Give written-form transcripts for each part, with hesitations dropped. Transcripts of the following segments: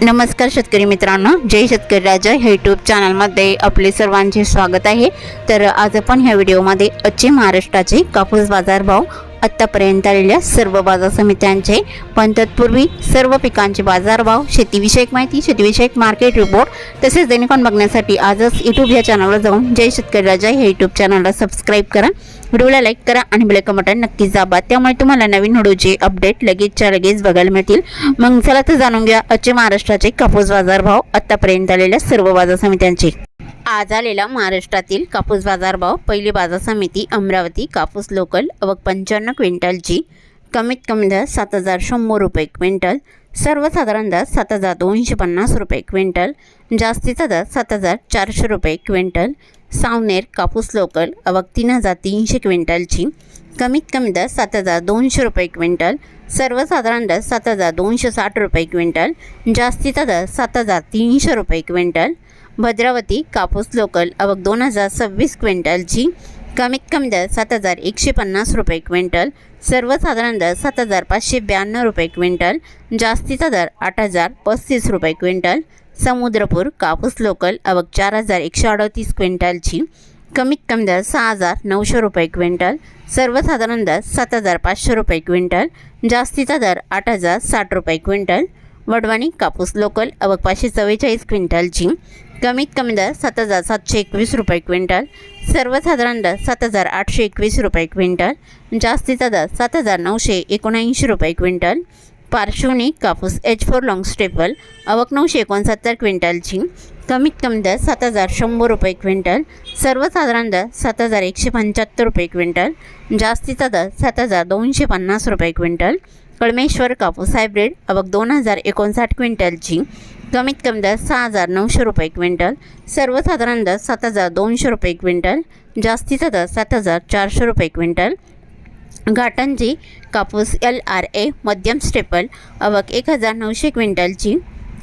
नमस्कार शेतकरी मित्रांनो, जय शेतकरी राजा हे यूट्यूब चॅनलमध्ये आपले सर्वांचे स्वागत आहे। तर आज आपण ह्या व्हिडिओमध्ये आजचे महाराष्ट्राचे कापूस बाजारभाव, आत्तापर्यंत आलेल्या सर्व बाजार समित्यांचे, पण तत्पूर्वी सर्व पिकांचे बाजारभाव, शेतीविषयक माहिती, शेतीविषयक मार्केट रिपोर्ट तसेच दैनिकांन बघण्यासाठी आजच यूट्यूब या चॅनलवर जाऊन जय शेतकरी राजा हे यूट्यूब चॅनलला सबस्क्राईब करा, व्हिडिओला लाईक करा आणि बेल आयकॉन बटन नक्कीच दाबा, त्यामुळे तुम्हाला नवीन व्हिडिओचे अपडेट लगेचच्या लगेच बघायला मिळतील। मग चला तर जाणून घ्या आजचे महाराष्ट्राचे कापूस बाजारभाव, आत्तापर्यंत आलेल्या सर्व बाजार समित्यांचे। आज आलेला महाराष्ट्रातील कापूस बाजारभाव, पहिली बाजार समिती अमरावती, कापूस लोकल, आवक 55 क्विंटलची, कमीत कमी दर 7100 रुपये क्विंटल, सर्वसाधारण दर 7250 रुपये क्विंटल, जास्तीचा दर 7400 रुपये क्विंटल। सावनेर कापूस लोकल, आवक 3300 क्विंटलची, कमीत कमी दर 7200 रुपये क्विंटल, सर्वसाधारण दर 7260 रुपये क्विंटल, जास्तीचा दर 7300 रुपये क्विंटल। भद्रावती कापूस लोकल, आवक 2026 क्विंटलची, कमीत कमी दर 7150 रुपये क्विंटल, सर्वसाधारण दर 7592 रुपये क्विंटल, जास्तीचा दर 8035 रुपये क्विंटल। समुद्रपूर कापूस लोकल, आवक 4138 क्विंटलची, कमीत कमी दर 6900 रुपये क्विंटल, सर्वसाधारण दर 7500 रुपये क्विंटल, जास्तीचा दर 8060 रुपये क्विंटल। वडवाणी कापूस लोकल, आवक 544 क्विंटलची, कमीत कमी दर 7721 रुपये क्विंटल, सर्वसाधारण दर 7821 रुपये क्विंटल, जास्तीचा दर 7979 रुपये क्विंटल। पार्श्वनी कापूस H4 लॉंग स्टेपल, आवक 969 क्विंटलची, कमीत कमी दर 7100 रुपये क्विंटल, सर्वसाधारण दर 7175 रुपये क्विंटल, जास्तीचा दर 7250 रुपये क्विंटल। कळमेश्वर कापूस हायब्रिड, आवक 2059 क्विंटलची, कमीत कमी दर 6900 रुपये क्विंटल, सर्वसाधारण दर 7200 रुपये क्विंटल, जास्तीचा दर 7400 रुपये क्विंटल। घाटंजी कापूस LRA मध्यम स्टेपल, आवक 1900 क्विंटलची,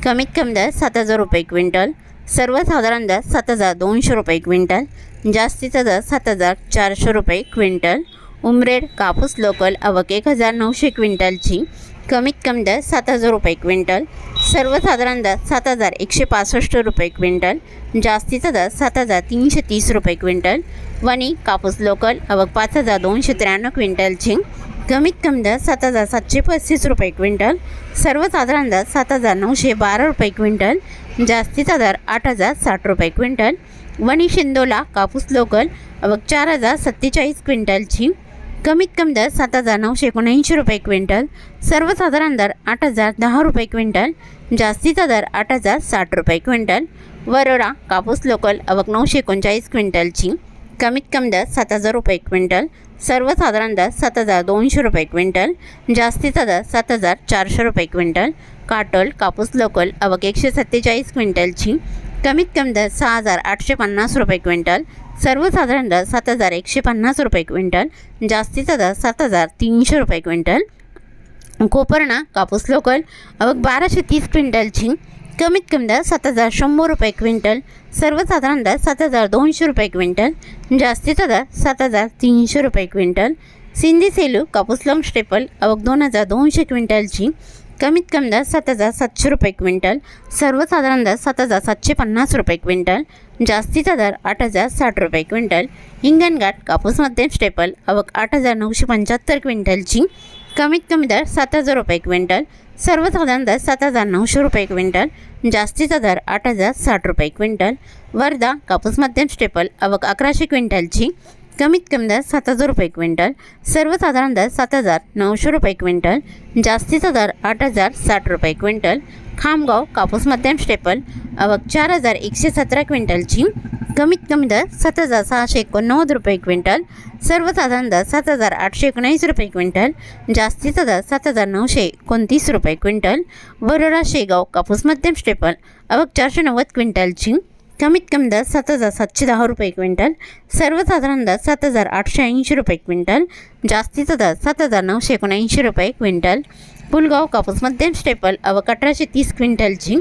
कमीत कमी दर 7000 रुपये क्विंटल, सर्वसाधारण दर 7200 रुपये क्विंटल, जास्तीचा दर 7400 रुपये क्विंटल। उमरेड कापूस लोकल, आवक 1900 क्विंटलची, कमीत कमी दर 7000 रुपये क्विंटल, सर्वसाधारण दर 7165 रुपये क्विंटल, जास्तीचा दर 7330 रुपये क्विंटल। वणी कापूस लोकल, आवक 5293 क्विंटलची, कमीत कमी दर 7735 रुपये क्विंटल, सर्वसाधारण दर 7912 रुपये क्विंटल, जास्तीचा दर 8060 रुपये क्विंटल। वणी शिंदोला कापूस लोकल, आवक 4047 क्विंटलची, कमीत कमी दर 7979 रुपये क्विंटल, सर्वसाधारण दर 8010 रुपये क्विंटल, जास्तीचा दर 8060 रुपये क्विंटल। वरोरा कापूस लोकल, आवक 939 क्विंटलची, कमीत कमी दर 7000 रुपये क्विंटल, सर्वसाधारण दर 7200 रुपये क्विंटल, जास्तीचा दर 7400 रुपये क्विंटल। काटोल कापूस लोकल, आवक 147 क्विंटलची, कमीत कमी दर 6850 रुपये क्विंटल, सर्वसाधारण दर 7150 रुपये क्विंटल, जास्तीचा दर 7300 रुपये क्विंटल। कोपरणा कापूस लोकल, आवक 1230 क्विंटलची, कमीत कमी दर 7100 रुपये क्विंटल, सर्वसाधारण दर 7200 रुपये क्विंटल, जास्तीचा दर 7300 रुपये क्विंटल। सिंधी सेलू कापूस लॉंग स्टेपल, आवक 2200 क्विंटलची, कमीत कमी दर 7700 रुपये क्विंटल, सर्वसाधारण दर 7750 रुपये क्विंटल, जास्तीचा दर 8060 रुपये क्विंटल। हिंगणघाट कापूस मध्यम स्टेपल, आवक 8975 क्विंटलची, कमीत कमी दर 7000 रुपये क्विंटल, सर्वसाधारण दर 7900 रुपये क्विंटल, जास्तीचा दर 8060 रुपये क्विंटल। वर्धा कापूस मध्यम स्टेपल, आवक 1100 क्विंटलची, कमीत कमी दर 7000 रुपये क्विंटल, सर्वसाधारण दर 7900 रुपये क्विंटल, जास्तीचा दर 8060 रुपये क्विंटल। खामगाव कापूस मध्यम स्टेपल, आवक 4117 क्विंटलची, कमीत कमी दर 7689 रुपये क्विंटल, सर्वसाधारण दर 7819 रुपये क्विंटल, जास्तीचा दर 7929 रुपये क्विंटल। वरोरा शेगाव कापूस मध्यम स्टेपल, आवक 490 क्विंटलची, कमीत कमी दर 7710 रुपये क्विंटल, सर्वसाधारण दर 7880 रुपये क्विंटल, जास्तीचा दर 7979 रुपये क्विंटल। पुलगाव कापूस मध्यम स्टेपल, आवक 1830 क्विंटलची,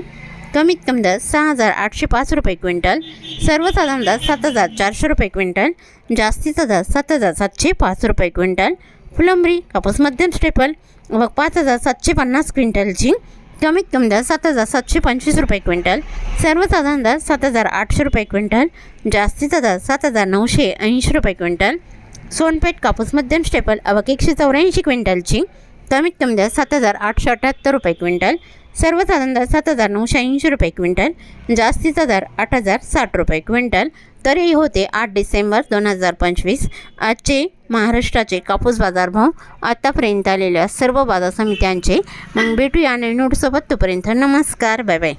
कमीत कमी दर 6805 रुपये क्विंटल, सर्वसाधारण दर 7400 रुपये क्विंटल, जास्तीचा दर 7705 रुपये क्विंटल। फुलंब्री कापूस मध्यम स्टेपल, आवक 5750 क्विंटलची, कमीत कमी दर 7,725 रुपये क्विंटल, सर्वसाधारण दर 7,800 रुपये क्विंटल, जास्तीचा दर 7,980 रुपये क्विंटल। सोनपेठ कापूस मध्यम स्टेपल आवक 184 क्विंटलची, कमीत कमी दर 7,878 रुपये क्विंटल, सर्वसाधारण दर 7,980 रुपये क्विंटल, जास्तीचा दर 8,060 रुपये क्विंटल। तर हे होते 8 डिसेंबर 2025 आजचे महाराष्ट्राचे कापूस बाजारभाव आतापर्यंत आलेल्या सर्व बाजार समित्यांचे। मग भेटूया नवीन नोटसोबत, तोपर्यंत नमस्कार, बाय बाय।